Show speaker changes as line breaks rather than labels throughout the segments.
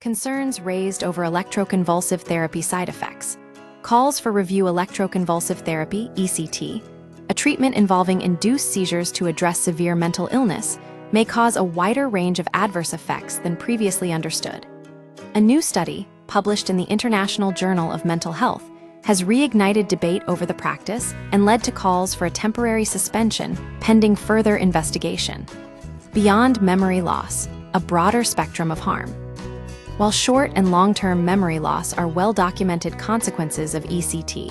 Concerns raised over electroconvulsive therapy side effects. Calls for review electroconvulsive therapy, ECT, a treatment involving induced seizures to address severe mental illness, may cause a wider range of adverse effects than previously understood. A new study, published in the International Journal of Mental Health, has reignited debate over the practice and led to calls for a temporary suspension pending further investigation. Beyond memory loss, a broader spectrum of harm. While short and long-term memory loss are well-documented consequences of ECT,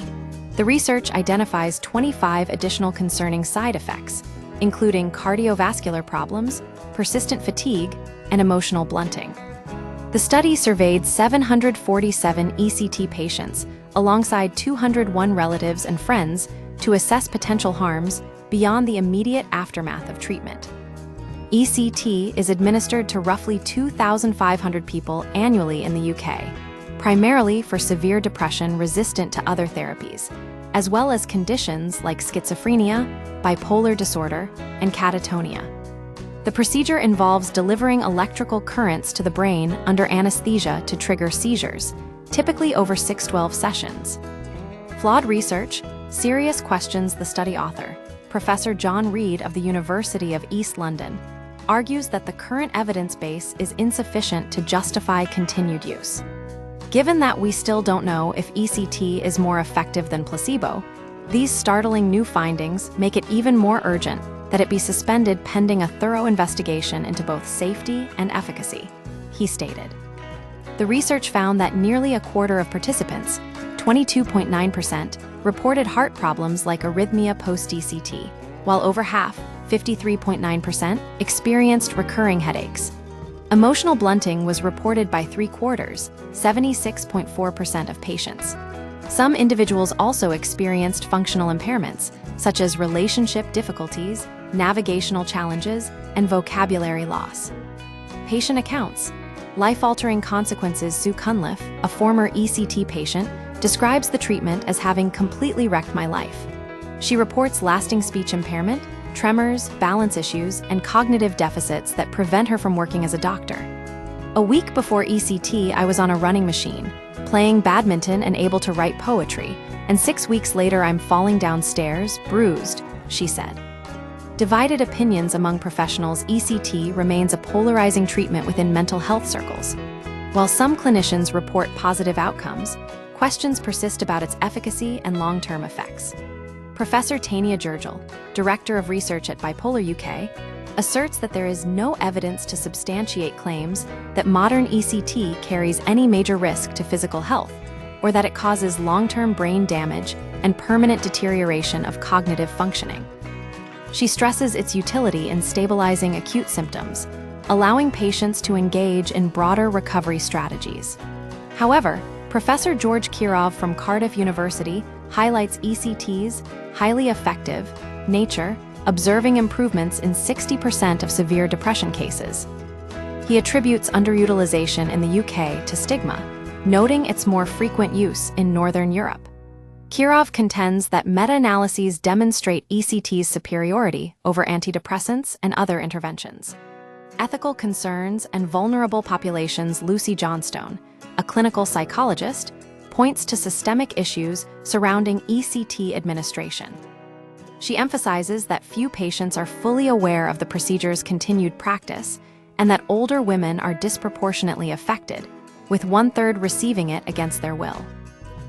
the research identifies 25 additional concerning side effects, including cardiovascular problems, persistent fatigue, and emotional blunting. The study surveyed 747 ECT patients alongside 201 relatives and friends to assess potential harms beyond the immediate aftermath of treatment. ECT is administered to roughly 2,500 people annually in the UK, primarily for severe depression resistant to other therapies, as well as conditions like schizophrenia, bipolar disorder, and catatonia. The procedure involves delivering electrical currents to the brain under anesthesia to trigger seizures, typically over 6-12 sessions. Flawed research, serious questions. The study author, Professor John Reed of the University of East London, argues that the current evidence base is insufficient to justify continued use. Given that we still don't know if ECT is more effective than placebo, these startling new findings make it even more urgent that it be suspended pending a thorough investigation into both safety and efficacy, he stated. The research found that nearly a quarter of participants, 22.9%, reported heart problems like arrhythmia post-ECT, while over half, 53.9%, experienced recurring headaches. Emotional blunting was reported by 3/4, 76.4% of patients. Some individuals also experienced functional impairments, such as relationship difficulties, navigational challenges, and vocabulary loss. Patient accounts. Life-altering consequences. Sue Cunliffe, a former ECT patient, describes the treatment as having completely wrecked my life. She reports lasting speech impairment, tremors, balance issues, and cognitive deficits that prevent her from working as a doctor. A week before ECT, I was on a running machine, playing badminton and able to write poetry, and 6 weeks later I'm falling downstairs, bruised, she said. Divided opinions among professionals. ECT remains a polarizing treatment within mental health circles. While some clinicians report positive outcomes, questions persist about its efficacy and long-term effects. Professor Tania Jurgel, Director of Research at Bipolar UK, asserts that there is no evidence to substantiate claims that modern ECT carries any major risk to physical health, or that it causes long-term brain damage and permanent deterioration of cognitive functioning. She stresses its utility in stabilizing acute symptoms, allowing patients to engage in broader recovery strategies. However, Professor George Kirov from Cardiff University highlights ECT's highly effective nature, observing improvements in 60% of severe depression cases. He attributes underutilization in the UK to stigma, noting its more frequent use in Northern Europe. Kirov contends that meta-analyses demonstrate ECT's superiority over antidepressants and other interventions. Ethical concerns and vulnerable populations. Lucy Johnstone, a clinical psychologist, points to systemic issues surrounding ECT administration. She emphasizes that few patients are fully aware of the procedure's continued practice and that older women are disproportionately affected, with 1/3 receiving it against their will.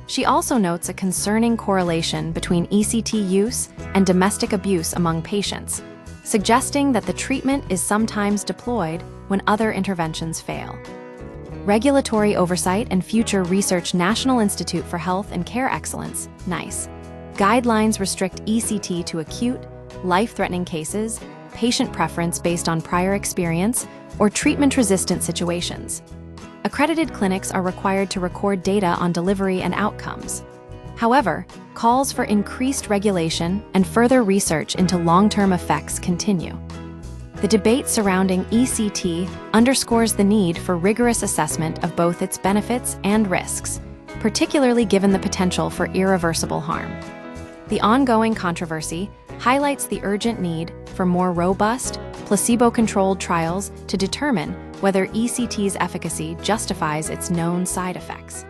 She also notes a concerning correlation between ECT use and domestic abuse among patients, suggesting that the treatment is sometimes deployed when other interventions fail. Regulatory oversight and future research. National Institute for Health and Care Excellence, NICE, guidelines restrict ECT to acute, life-threatening cases, patient preference based on prior experience, or treatment-resistant situations. Accredited clinics are required to record data on delivery and outcomes. However, calls for increased regulation and further research into long-term effects continue. The debate surrounding ECT underscores the need for rigorous assessment of both its benefits and risks, particularly given the potential for irreversible harm. The ongoing controversy highlights the urgent need for more robust, placebo-controlled trials to determine whether ECT's efficacy justifies its known side effects.